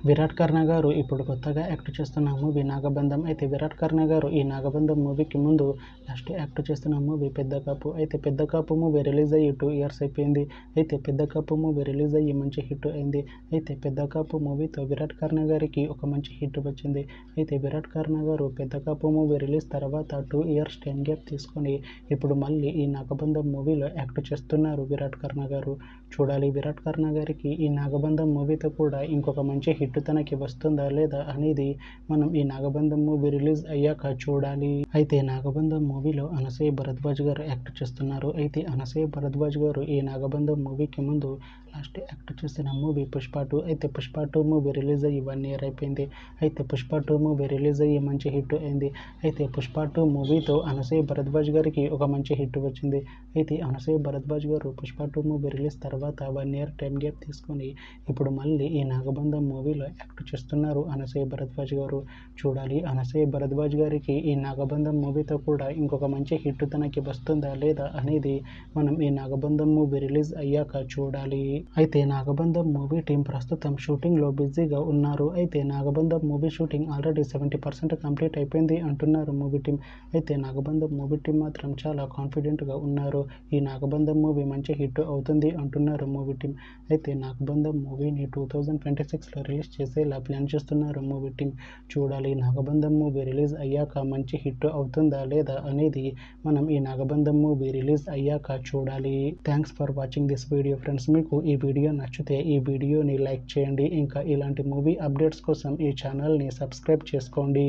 విరాట్ కర్ణ గారు ఇప్పుడు కొత్తగా యాక్ట్ చేస్తున్న మూవీ నాగబంధం. అయితే విరాట్ కర్ణ గారు ఈ నాగబంధం మూవీకి ముందు లాస్ట్ యాక్ట్ చేస్తున్న మూవీ పెద్ద కాపు. అయితే పెద్ద కాపు మూవీ రిలీజ్ అయ్యి 2 years అయిపోయింది. అయితే పెద్ద కాపు మూవీ రిలీజ్ అయ్యి మంచి హిట్ అయింది. అయితే పెద్ద కాపు మూవీతో విరాట్ కర్ణ గారికి ఒక మంచి హిట్ వచ్చింది. అయితే విరాట్ కర్ణ గారు పెద్ద కాపు మూవీ రిలీజ్ తర్వాత 2 years టైం గ్యాప్ తీసుకొని ఇప్పుడు మళ్ళీ ఈ నాగబంధం మూవీలో యాక్ట్ చేస్తున్నారు విరాట్ కర్ణ గారు. చూడాలి విరాట్ కర్ణ గారికి ఈ నాగబంధం మూవీతో కూడా ఇంకొక మంచి హిట్ తనకి వస్తుందా లేదా అనేది మనం ఈ నాగబంధం మూవీ రిలీజ్ అయ్యాక చూడాలి. అయితే నాగబంధం మూవీలో అనసూయ భరద్వాజ్ గారు యాక్ట్ చేస్తున్నారు. అయితే అనసూయ భరద్వాజ్ గారు ఈ నాగబంధం మూవీకి ముందు లాస్ట్ యాక్ట్ చేసిన మూవీ పుష్ప 2. అయితే పుష్ప 2 మూవీ రిలీజ్ అయ్యి 1 year అయిపోయింది. అయితే పుష్ప 2 మూవీ రిలీజ్ అయ్యి మంచి హిట్ అయింది. అయితే పుష్ప 2 మూవీతో అనసూయ భరద్వాజ్ గారికి ఒక మంచి హిట్ వచ్చింది. అయితే అనసూయ భరద్వాజ్ గారు పుష్ప 2 మూవీ రిలీజ్ తర్వాత 1 year టైం గ్యాప్ తీసుకొని ఇప్పుడు మళ్ళీ ఈ నాగబంధం మూవీలో యాక్ట్ చేస్తున్నారు అనసూయ భరద్వాజ్ గారు. చూడాలి అనసూయ భరద్వాజ్ గారికి ఈ నాగబంధం మూవీతో కూడా ఇంకొక మంచి హిట్ తనకి వస్తుందా లేదా అనేది మనం ఈ నాగబంధం మూవీ రిలీజ్ అయ్యాక చూడాలి. అయితే నాగబంధం మూవీ టీం ప్రస్తుతం షూటింగ్లో బిజీగా ఉన్నారు. అయితే నాగబంధం మూవీ షూటింగ్ ఆల్రెడీ 70% కంప్లీట్ అయిపోయింది అంటున్నారు మూవీ టీం. అయితే నాగబంధం మూవీ టీం మాత్రం చాలా కాన్ఫిడెంట్గా ఉన్నారు. ఈ నాగబంధం మూవీ మంచి హిట్ అవుతుంది అంటున్నారు మూవీ టీం. అయితే నాగబంధం మూవీని 2026లో రిలీజ్ చేసేలా ప్లాన్ చేస్తున్నారు మూవీ టీం. చూడాలి నాగబంధం మూవీ రిలీజ్ అయ్యాక మంచి హిట్ అవుతుందా లేదా అనేది మనం ఈ నాగబంధం మూవీ రిలీజ్ అయ్యాక చూడాలి. Thanks for watching this video friends. మీకు ఈ వీడియో నచ్చితే ఈ వీడియోని లైక్ చేయండి. ఇంకా ఇలాంటి మూవీ అప్డేట్స్ కోసం ఈ ఛానల్ని సబ్స్క్రైబ్ చేసుకోండి.